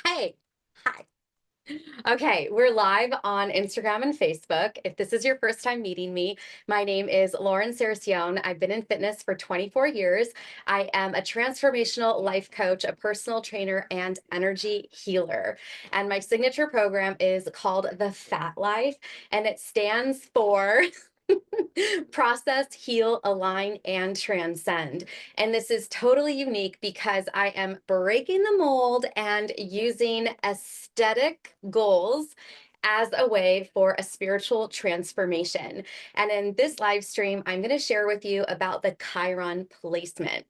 Hey, hi. Okay, we're live on Instagram and Facebook. If this is your first time meeting me, my name is 𝗓𝗟𝗧𝗜𝗠. I've been in fitness for 24 years. I am a transformational life coach, a personal trainer, and energy healer. And my signature program is called the Fat Life, and it stands for process, heal, align, and transcend. And this is totally unique because I am breaking the mold and using aesthetic goals as a way for a spiritual transformation. And in this live stream, I'm going to share with you about the Chiron placement.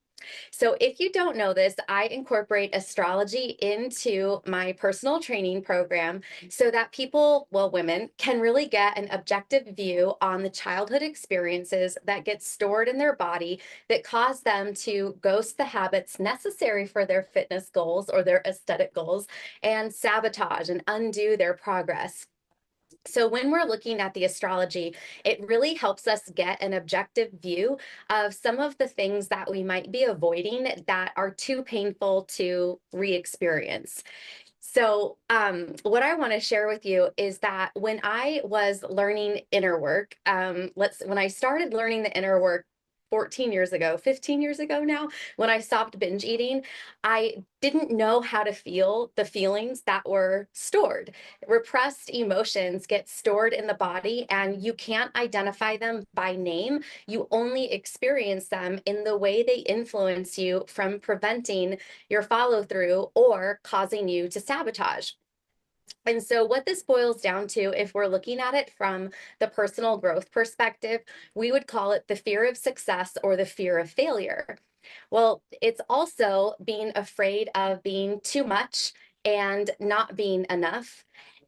So if you don't know this, I incorporate astrology into my personal training program so that people, well, women, can really get an objective view on the childhood experiences that get stored in their body that cause them to ghost the habits necessary for their fitness goals or their aesthetic goals and sabotage and undo their progress. So when we're looking at the astrology, it really helps us get an objective view of some of the things that we might be avoiding that are too painful to re-experience. So what I want to share with you is that when I was learning inner work, when I started learning the inner work 14 years ago, 15 years ago now, when I stopped binge eating, I didn't know how to feel the feelings that were stored. Repressed emotions get stored in the body and you can't identify them by name. You only experience them in the way they influence you from preventing your follow through or causing you to sabotage. And so what this boils down to, if we're looking at it from the personal growth perspective, we would call it the fear of success or the fear of failure. Well, it's also being afraid of being too much and not being enough.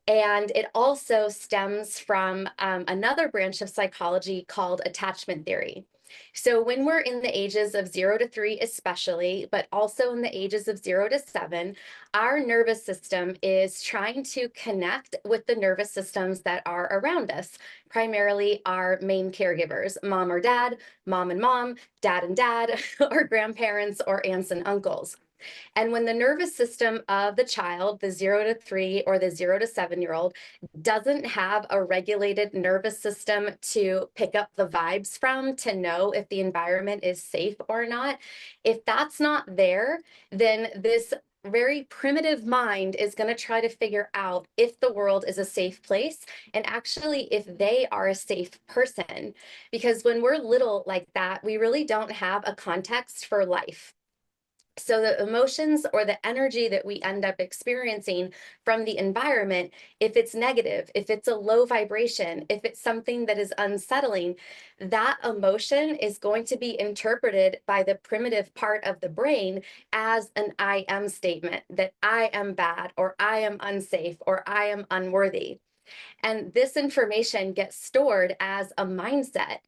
And it also stems from another branch of psychology called attachment theory. So when we're in the ages of 0 to 3 especially, but also in the ages of 0 to 7, our nervous system is trying to connect with the nervous systems that are around us, primarily our main caregivers, mom or dad, mom and dad, or grandparents or aunts and uncles. And when the nervous system of the child, the 0 to 3 or the 0 to 7-year-old, doesn't have a regulated nervous system to pick up the vibes from to know if the environment is safe or not, if that's not there, then this very primitive mind is going to try to figure out if the world is a safe place and actually if they are a safe person. Because when we're little like that, we really don't have a context for life. So the emotions or the energy that we end up experiencing from the environment, if it's negative, if it's a low vibration, if it's something that is unsettling, that emotion is going to be interpreted by the primitive part of the brain as an I am statement, that I am bad, or I am unsafe, or I am unworthy. And this information gets stored as a mindset.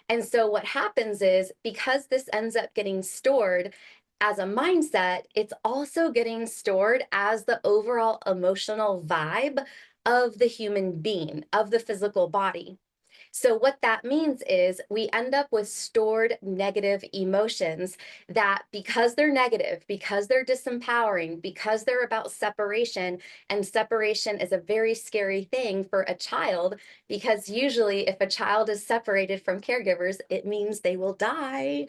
And so what happens is, because this ends up getting stored as a mindset, it's also getting stored as the overall emotional vibe of the human being, of the physical body. So what that means is we end up with stored negative emotions that, because they're negative, because they're disempowering, because they're about separation, and separation is a very scary thing for a child, because usually if a child is separated from caregivers, it means they will die.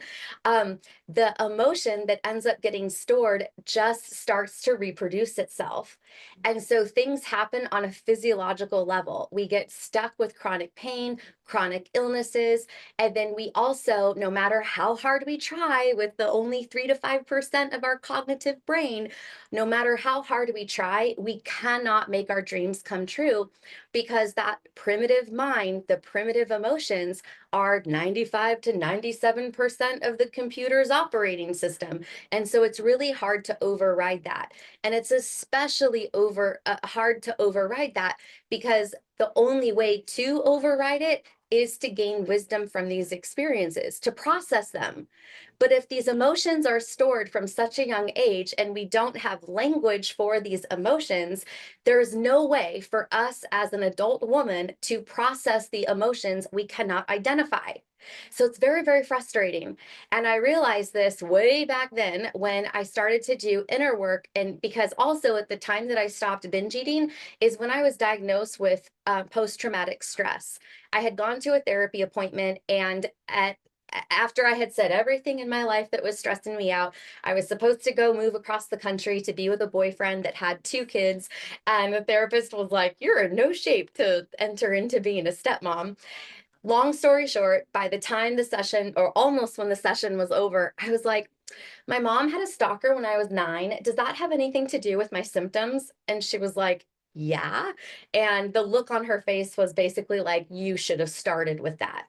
The emotion that ends up getting stored just starts to reproduce itself. And so things happen on a physiological level. We get stuck with chronic pain, chronic illnesses. And then we also, no matter how hard we try with the only 3 to 5% of our cognitive brain, no matter how hard we try, we cannot make our dreams come true because that primitive mind, the primitive emotions are 95 to 97% of the computer's operating system. And so it's really hard to override that. And it's especially hard to override that because the only way to override it is to gain wisdom from these experiences, to process them. But if these emotions are stored from such a young age and we don't have language for these emotions, there's no way for us as an adult woman to process the emotions we cannot identify. So it's very, very frustrating. And I realized this way back then when I started to do inner work. And because also at the time that I stopped binge eating is when I was diagnosed with post-traumatic stress. I had gone to a therapy appointment, and after I had said everything in my life that was stressing me out, I was supposed to go move across the country to be with a boyfriend that had 2 kids. And the therapist was like, "You're in no shape to enter into being a stepmom." Long story short, by the time the session, or almost when the session was over, I was like, "My mom had a stalker when I was 9. Does that have anything to do with my symptoms?" And she was like, "Yeah." And the look on her face was basically like, "You should have started with that."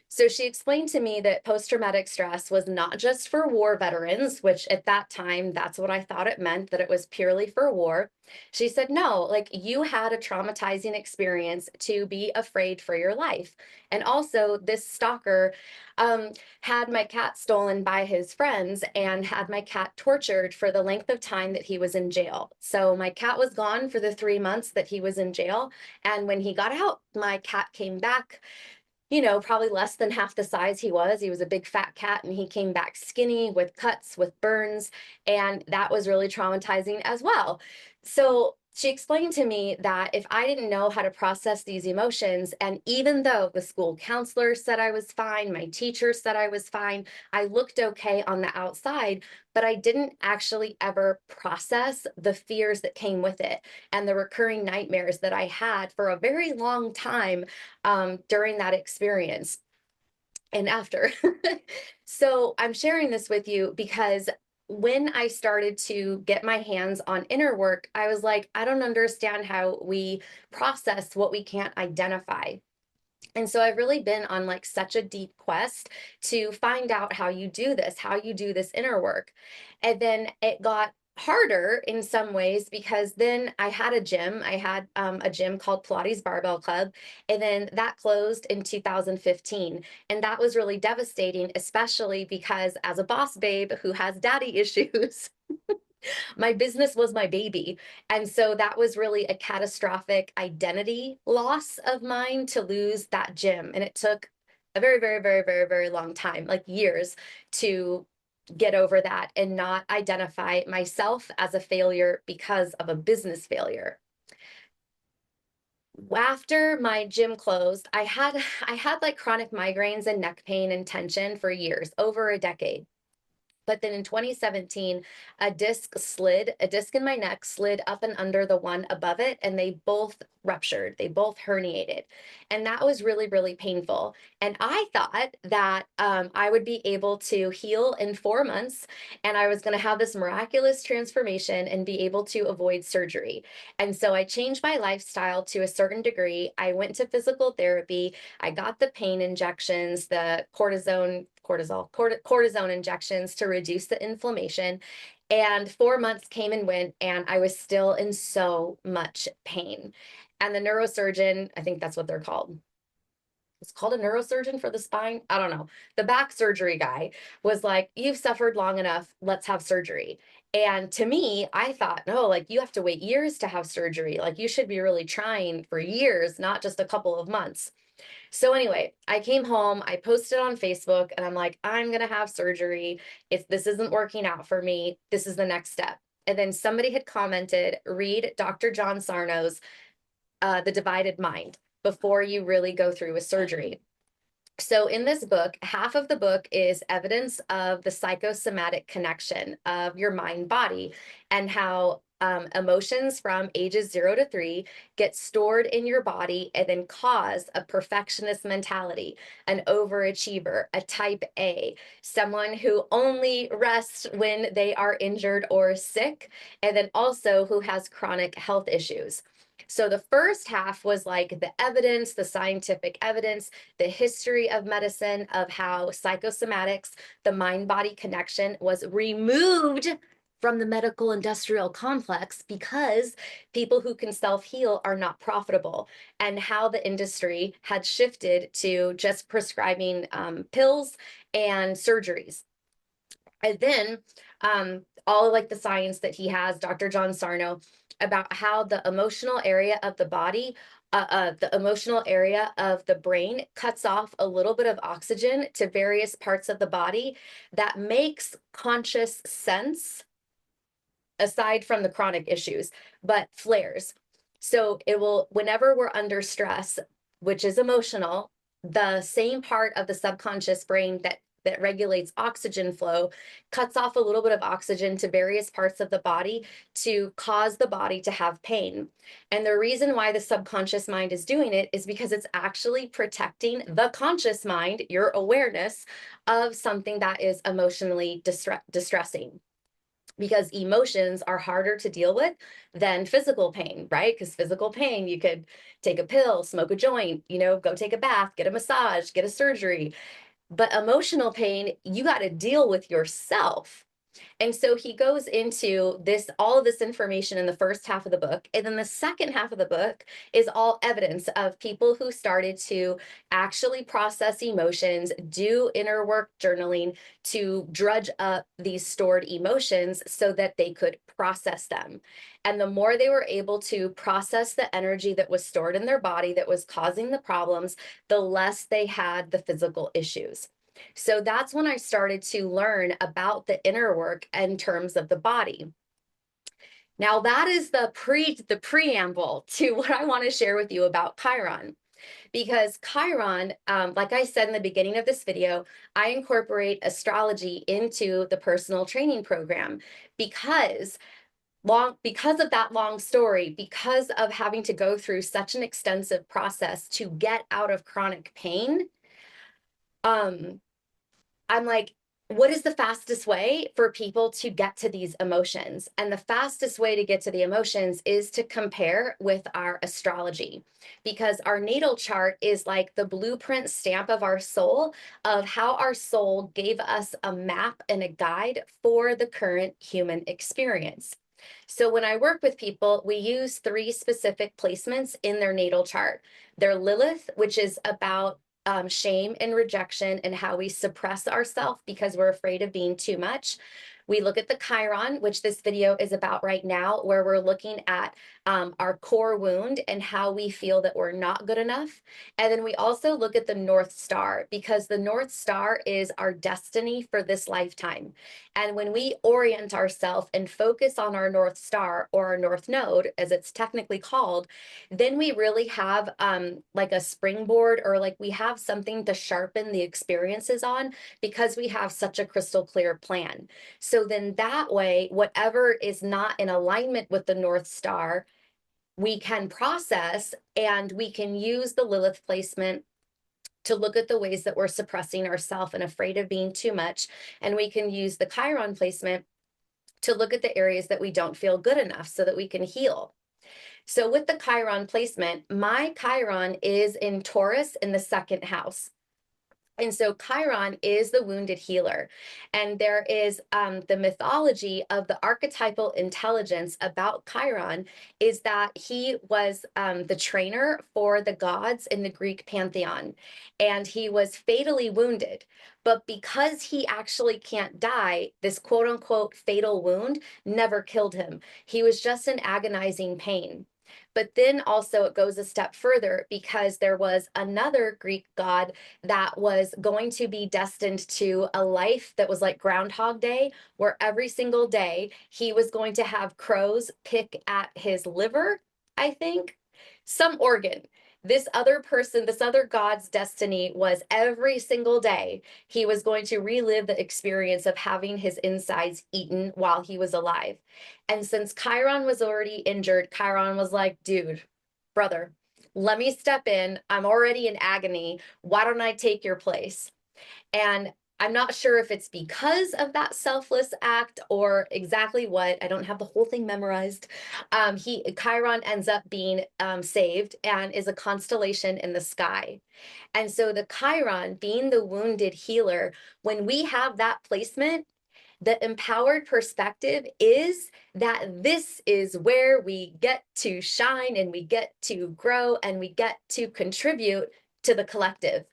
So she explained to me that post-traumatic stress was not just for war veterans, which at that time, that's what I thought it meant, that it was purely for war. She said, "No, like you had a traumatizing experience to be afraid for your life." And also this stalker had my cat stolen by his friends and had my cat tortured for the length of time that he was in jail. So my cat was gone for the 3 months that he was in jail. And when he got out, my cat came back, probably less than half the size he was. He was a big fat cat, and he came back skinny with cuts, with burns, and that was really traumatizing as well. So she explained to me that if I didn't know how to process these emotions, and even though the school counselor said I was fine, my teacher said I was fine, I looked okay on the outside, but I didn't actually ever process the fears that came with it and the recurring nightmares that I had for a very long time during that experience and after. So I'm sharing this with you because when I started to get my hands on inner work, I was like, I don't understand how we process what we can't identify. And so I've really been on like such a deep quest to find out how you do this, how you do this inner work. And then it got harder in some ways because then I had a gym. I had a gym called Pilates Barbell Club, and then that closed in 2015. And that was really devastating, especially because as a boss babe who has daddy issues, my business was my baby. And so that was really a catastrophic identity loss of mine to lose that gym. And it took a very, very, very, very, very long time, like years, to get over that and not identify myself as a failure because of a business failure. After my gym closed, I had like chronic migraines and neck pain and tension for years, over a decade. But then in 2017, a disc in my neck slid up and under the one above it, and they both ruptured. They both herniated. And that was really, really painful. And I thought that I would be able to heal in 4 months, and I was going to have this miraculous transformation and be able to avoid surgery. And so I changed my lifestyle to a certain degree. I went to physical therapy. I got the pain injections, the cortisone injections to reduce the inflammation. And 4 months came and went, and I was still in so much pain. And the neurosurgeon, I think that's what they're called. It's called a neurosurgeon for the spine. I don't know. The back surgery guy was like, "You've suffered long enough. Let's have surgery." And to me, I thought, no, like you have to wait years to have surgery. Like you should be really trying for years, not just a couple of months. So anyway, I came home, I posted on Facebook, and I'm like, "I'm gonna have surgery. If this isn't working out for me, this is the next step." And then somebody had commented, "Read Dr. John Sarno's The Divided Mind before you really go through with surgery." So in this book, half of the book is evidence of the psychosomatic connection of your mind body and how emotions from ages 0 to 3 get stored in your body and then cause a perfectionist mentality, an overachiever, a type A, someone who only rests when they are injured or sick, and then also who has chronic health issues. So the first half was like the evidence, the scientific evidence, the history of medicine, of how psychosomatics, the mind-body connection, was removed from the medical industrial complex because people who can self-heal are not profitable, and how the industry had shifted to just prescribing pills and surgeries. And then all of like the science that he has, Dr. John Sarno, about how the emotional area of the body, the emotional area of the brain cuts off a little bit of oxygen to various parts of the body that makes conscious sense aside from the chronic issues, but flares. So it will, whenever we're under stress, which is emotional, the same part of the subconscious brain that regulates oxygen flow cuts off a little bit of oxygen to various parts of the body to cause the body to have pain. And the reason why the subconscious mind is doing it is because it's actually protecting the conscious mind, your awareness of something that is emotionally distressing. Because emotions are harder to deal with than physical pain, right? Because physical pain, you could take a pill, smoke a joint, go take a bath, get a massage, get a surgery. But emotional pain, you got to deal with yourself. And so he goes into this, all of this information in the first half of the book. And then the second half of the book is all evidence of people who started to actually process emotions, do inner work journaling to drudge up these stored emotions so that they could process them. And the more they were able to process the energy that was stored in their body that was causing the problems, the less they had the physical issues. So that's when I started to learn about the inner work in terms of the body. Now that is the preamble to what I want to share with you about Chiron. Because Chiron, like I said in the beginning of this video, I incorporate astrology into the personal training program because of that long story, because of having to go through such an extensive process to get out of chronic pain, I'm like, what is the fastest way for people to get to these emotions? And the fastest way to get to the emotions is to compare with our astrology, because our natal chart is like the blueprint stamp of our soul, of how our soul gave us a map and a guide for the current human experience. So when I work with people, we use 3 specific placements in their natal chart. Their Lilith, which is about shame and rejection and how we suppress ourselves because we're afraid of being too much. We look at the Chiron, which this video is about right now, where we're looking at our core wound and how we feel that we're not good enough. And then we also look at the North Star, because the North Star is our destiny for this lifetime. And when we orient ourselves and focus on our North Star, or our North Node, as it's technically called, then we really have like a springboard, or like we have something to sharpen the experiences on, because we have such a crystal clear plan. So then that way, whatever is not in alignment with the North Star, we can process, and we can use the Lilith placement to look at the ways that we're suppressing ourselves and afraid of being too much. And we can use the Chiron placement to look at the areas that we don't feel good enough so that we can heal. So with the Chiron placement, my Chiron is in Taurus in the 2nd house. And so Chiron is the wounded healer. And there is the mythology of the archetypal intelligence about Chiron is that he was the trainer for the gods in the Greek pantheon. And he was fatally wounded. But because he actually can't die, this quote unquote fatal wound never killed him. He was just in agonizing pain. But then also it goes a step further, because there was another Greek god that was going to be destined to a life that was like Groundhog Day, where every single day he was going to have crows pick at his liver, I think, some organ. This other person, this other god's destiny was every single day he was going to relive the experience of having his insides eaten while he was alive. And since Chiron was already injured, Chiron was like, dude, brother, let me step in. I'm already in agony. Why don't I take your place? And I'm not sure if it's because of that selfless act or exactly what. I don't have the whole thing memorized. Chiron ends up being saved and is a constellation in the sky. And so the Chiron, being the wounded healer, when we have that placement, the empowered perspective is that this is where we get to shine, and we get to grow, and we get to contribute to the collective.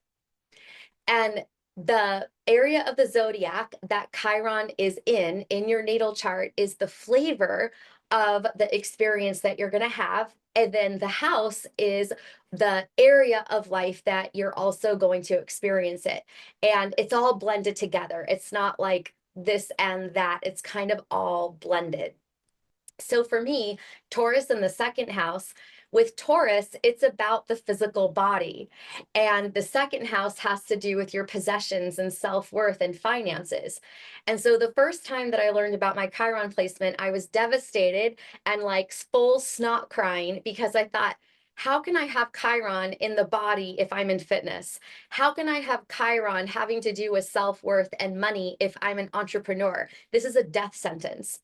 And the area of the zodiac that Chiron is in your natal chart is the flavor of the experience that you're going to have. And then the house is the area of life that you're also going to experience it. And it's all blended together. It's not like this and that. It's kind of all blended. So for me, Taurus in the second house, with Taurus, it's about the physical body. And the second house has to do with your possessions and self-worth and finances. And so the first time that I learned about my Chiron placement, I was devastated and like full snot crying because I thought, how can I have Chiron in the body if I'm in fitness? How can I have Chiron having to do with self-worth and money if I'm an entrepreneur? This is a death sentence.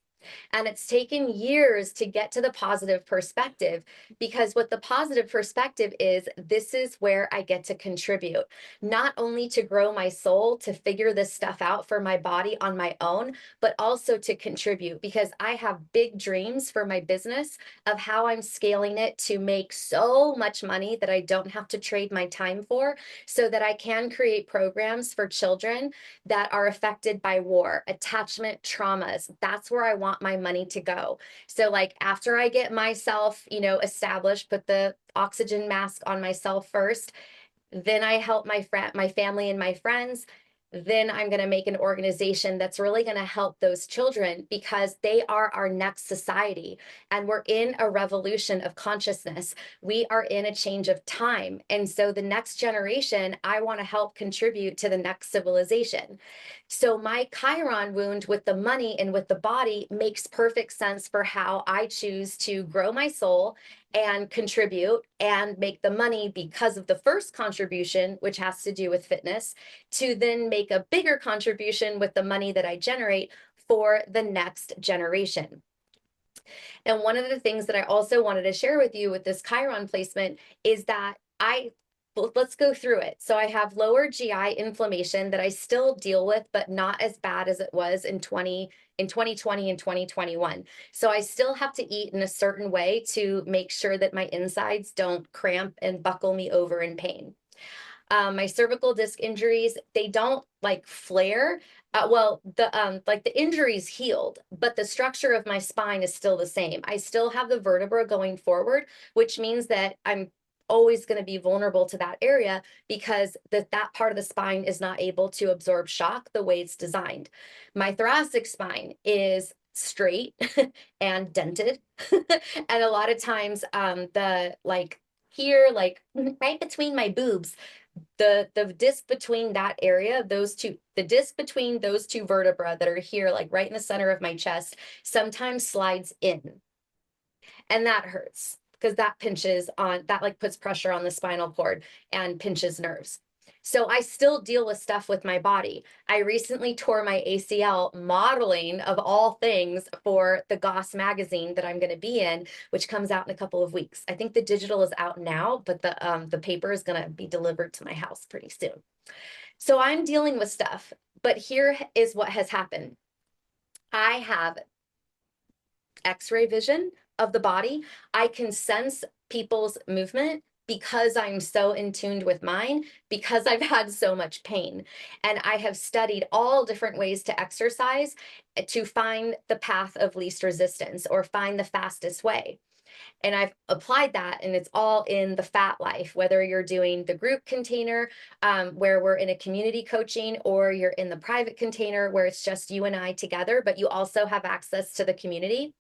And it's taken years to get to the positive perspective, because what the positive perspective is, this is where I get to contribute, not only to grow my soul, to figure this stuff out for my body on my own, but also to contribute, because I have big dreams for my business of how I'm scaling it to make so much money that I don't have to trade my time for, so that I can create programs for children that are affected by war, attachment traumas. That's where I want my money to go. So like after I get myself, established, put the oxygen mask on myself first, then I help my family and my friends. Then I'm going to make an organization that's really going to help those children, because they are our next society. And we're in a revolution of consciousness. We are in a change of time. And so the next generation, I want to help contribute to the next civilization. So my Chiron wound with the money and with the body makes perfect sense for how I choose to grow my soul and contribute and make the money because of the first contribution, which has to do with fitness, to then make a bigger contribution with the money that I generate for the next generation. And one of the things that I also wanted to share with you with this Chiron placement is that let's go through it. So I have lower GI inflammation that I still deal with, but not as bad as it was in 2020 and 2021. So I still have to eat in a certain way to make sure that my insides don't cramp and buckle me over in pain. My cervical disc injuries, they don't like flare. The injury's healed, but the structure of my spine is still the same. I still have the vertebra going forward, which means that I'm always going to be vulnerable to that area, because that part of the spine is not able to absorb shock the way it's designed. My thoracic spine is straight and dented. And a lot of times here, right between my boobs, the disc between that area, the disc between those two vertebrae that are here, like right in the center of my chest, sometimes slides in. And that hurts, because that puts pressure on the spinal cord and pinches nerves. So I still deal with stuff with my body. I recently tore my ACL modeling, of all things, for the Goss magazine that I'm going to be in, which comes out in a couple of weeks. I think the digital is out now, but the paper is going to be delivered to my house pretty soon. So I'm dealing with stuff, but here is what has happened. I have X-ray vision of the body. I can sense people's movement because I'm so in tune with mine, because I've had so much pain. And I have studied all different ways to exercise to find the path of least resistance, or find the fastest way. And I've applied that, and it's all in the Fat Life, whether you're doing the group container where we're in a community coaching, or you're in the private container where it's just you and I together, but you also have access to the community.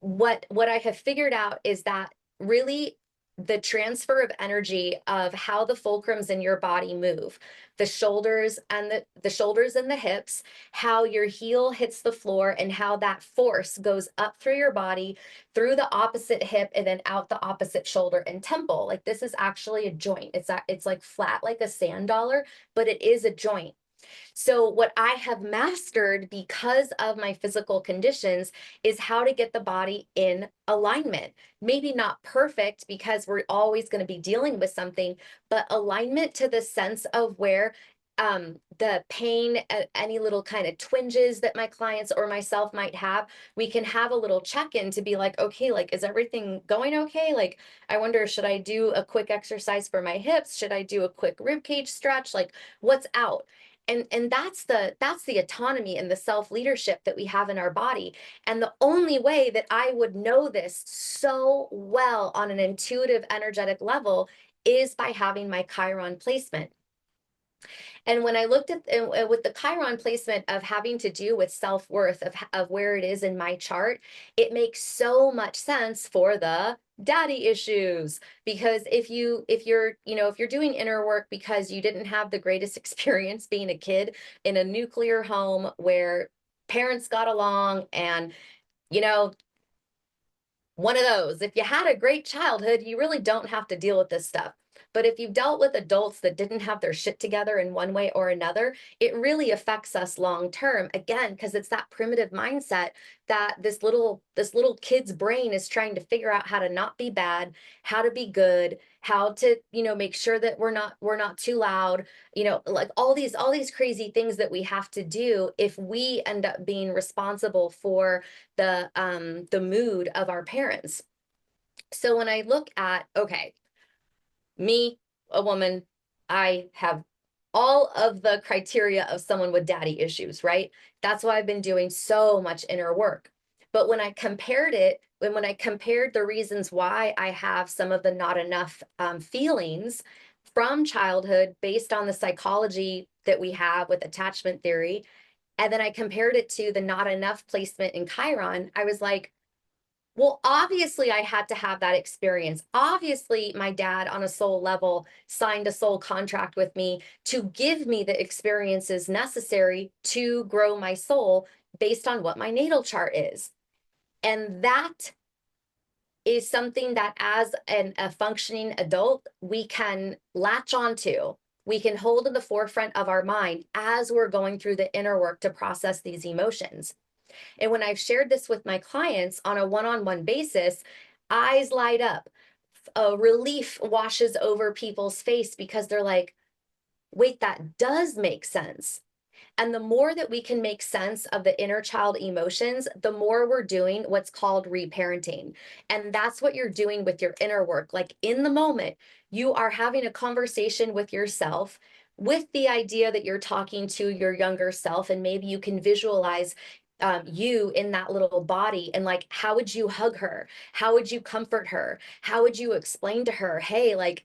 What I have figured out is that really the transfer of energy of how the fulcrums in your body move, the shoulders and the hips, how your heel hits the floor, and how that force goes up through your body, through the opposite hip, and then out the opposite shoulder and temple. Like, this is actually a joint. It's like flat like a sand dollar, but it is a joint. So what I have mastered, because of my physical conditions, is how to get the body in alignment. Maybe not perfect, because we're always going to be dealing with something, but alignment to the sense of where the pain, any little kind of twinges that my clients or myself might have, we can have a little check-in to be like, okay, like, is everything going okay? Like, I wonder, should I do a quick exercise for my hips? Should I do a quick rib cage stretch? Like, what's out? And that's the autonomy and the self-leadership that we have in our body. And the only way that I would know this so well on an intuitive, energetic level is by having my Chiron placement. And when I looked at with the Chiron placement of having to do with self-worth of where it is in my chart, it makes so much sense for the daddy issues. Because if you're doing inner work because you didn't have the greatest experience being a kid in a nuclear home where parents got along, and one of those, if you had a great childhood, you really don't have to deal with this stuff. But if you've dealt with adults that didn't have their shit together in one way or another, it really affects us long term, again, because it's that primitive mindset that this little kid's brain is trying to figure out how to not be bad, how to be good, how to make sure that we're not too loud, like all these crazy things that we have to do if we end up being responsible for the mood of our parents. So when I look at, okay, me, a woman, I have all of the criteria of someone with daddy issues, right? That's why I've been doing so much inner work. But when I compared the reasons why I have some of the not enough feelings from childhood based on the psychology that we have with attachment theory, and then I compared it to the not enough placement in Chiron, I was like, well, obviously I had to have that experience. Obviously, my dad on a soul level signed a soul contract with me to give me the experiences necessary to grow my soul based on what my natal chart is. And that is something that as a functioning adult, we can latch onto. We can hold in the forefront of our mind as we're going through the inner work to process these emotions. And when I've shared this with my clients on a one-on-one basis, eyes light up, a relief washes over people's face because they're like, wait, that does make sense. And the more that we can make sense of the inner child emotions, the more we're doing what's called reparenting. And that's what you're doing with your inner work. Like in the moment, you are having a conversation with yourself with the idea that you're talking to your younger self, and maybe you can visualize you in that little body, and like, how would you hug her? How would you comfort her? How would you explain to her, hey, like,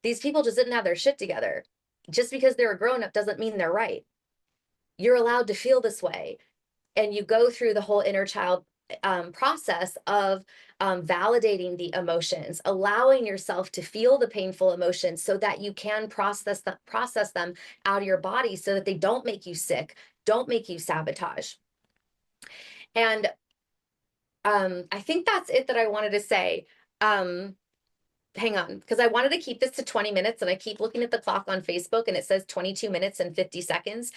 these people just didn't have their shit together. Just because they're a grown-up doesn't mean they're right. You're allowed to feel this way. And you go through the whole inner child process of validating the emotions, allowing yourself to feel the painful emotions so that you can process them out of your body so that they don't make you sick, don't make you sabotage. And I think that's it that I wanted to say. Hang on, because I wanted to keep this to 20 minutes and I keep looking at the clock on Facebook and it says 22 minutes and 50 seconds.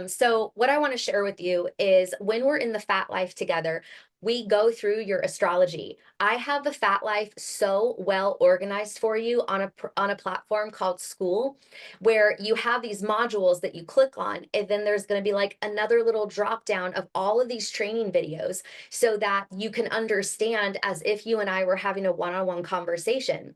So what I want to share with you is when we're in the Fat Life together, we go through your astrology. I have the Fat Life so well organized for you on a platform called School, where you have these modules that you click on, and then there's going to be like another little drop down of all of these training videos so that you can understand as if you and I were having a one-on-one conversation.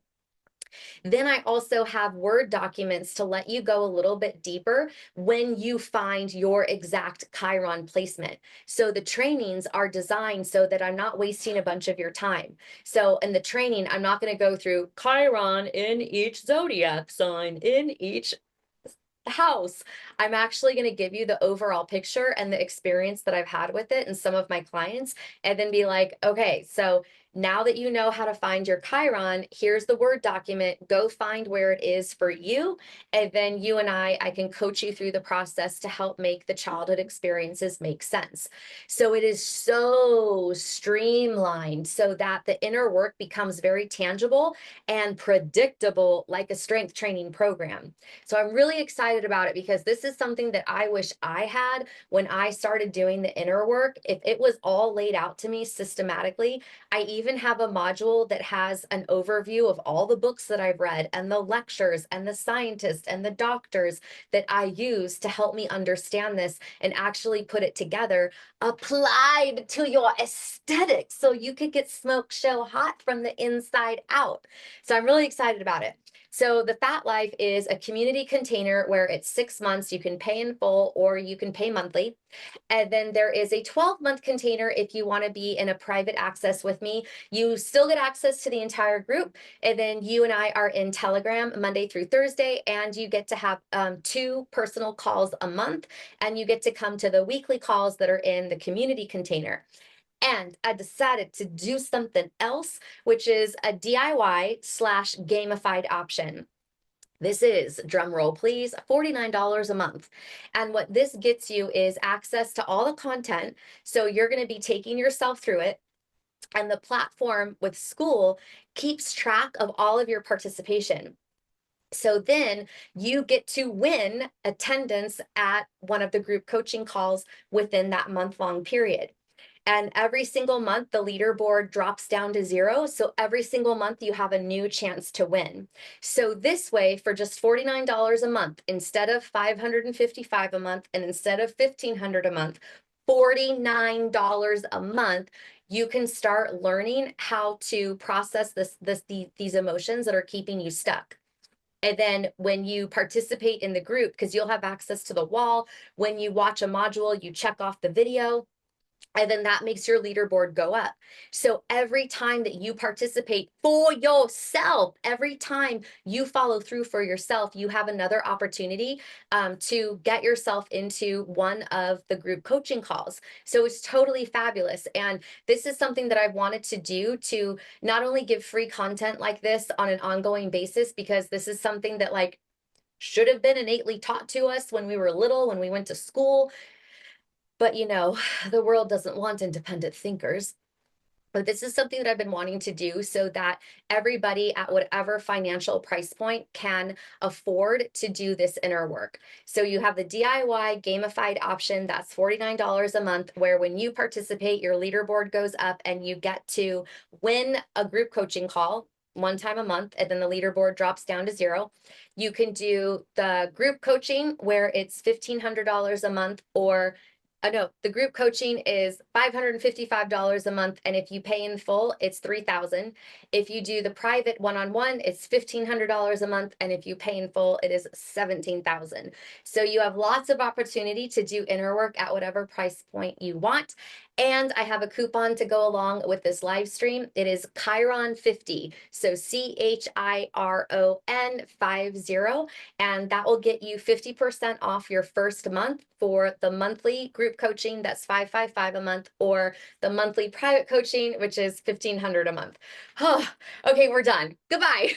Then I also have Word documents to let you go a little bit deeper when you find your exact Chiron placement. So the trainings are designed so that I'm not wasting a bunch of your time. So in the training, I'm not going to go through Chiron in each zodiac sign, in each house. I'm actually going to give you the overall picture and the experience that I've had with it and some of my clients, and then be like, okay, so now that you know how to find your Chiron, here's the Word document, go find where it is for you. And then you and I can coach you through the process to help make the childhood experiences make sense. So it is so streamlined so that the inner work becomes very tangible and predictable, like a strength training program. So I'm really excited excited about it because this is something that I wish I had when I started doing the inner work. If it was all laid out to me systematically, I even have a module that has an overview of all the books that I've read and the lectures and the scientists and the doctors that I use to help me understand this and actually put it together, applied to your aesthetics so you could get smoke show hot from the inside out. So I'm really excited about it. So the Fat Life is a community container where it's 6 months. You can pay in full or you can pay monthly. And then there is a 12-month container if you want to be in a private access with me. You still get access to the entire group. And then you and I are in Telegram Monday through Thursday, and you get to have 2 personal calls a month, and you get to come to the weekly calls that are in the community container. And I decided to do something else, which is a DIY/gamified option. This is, drum roll please, $49 a month. And what this gets you is access to all the content. So you're going to be taking yourself through it. And the platform with school keeps track of all of your participation. So then you get to win attendance at one of the group coaching calls within that month-long period. And every single month, the leaderboard drops down to 0. So every single month, you have a new chance to win. So this way, for just $49 a month, instead of $555 a month, and instead of $1,500 a month, $49 a month, you can start learning how to process these emotions that are keeping you stuck. And then when you participate in the group, because you'll have access to the wall, when you watch a module, you check off the video, and then that makes your leaderboard go up. So every time that you participate for yourself, every time you follow through for yourself, you have another opportunity to get yourself into one of the group coaching calls. So it's totally fabulous. And this is something that I've wanted to do to not only give free content like this on an ongoing basis, because this is something that like should have been innately taught to us when we were little, when we went to school. But, you know, the world doesn't want independent thinkers. But this is something that I've been wanting to do so that everybody at whatever financial price point can afford to do this inner work. So you have the DIY gamified option, that's $49 a month, where when you participate, your leaderboard goes up and you get to win a group coaching call 1 time a month, and then the leaderboard drops down to 0. You can do the group coaching where it's $1,500 a month, or no, the group coaching is $555 a month, and if you pay in full, it's $3,000. If you do the private one-on-one, it's $1,500 a month, and if you pay in full, it is $17,000. So you have lots of opportunity to do inner work at whatever price point you want. And I have a coupon to go along with this live stream. It is Chiron 50, so CHIRON 50, and that will get you 50% off your first month for the monthly group coaching, that's $555 a month, or the monthly private coaching, which is $1,500 a month. Oh, okay, we're done. Goodbye.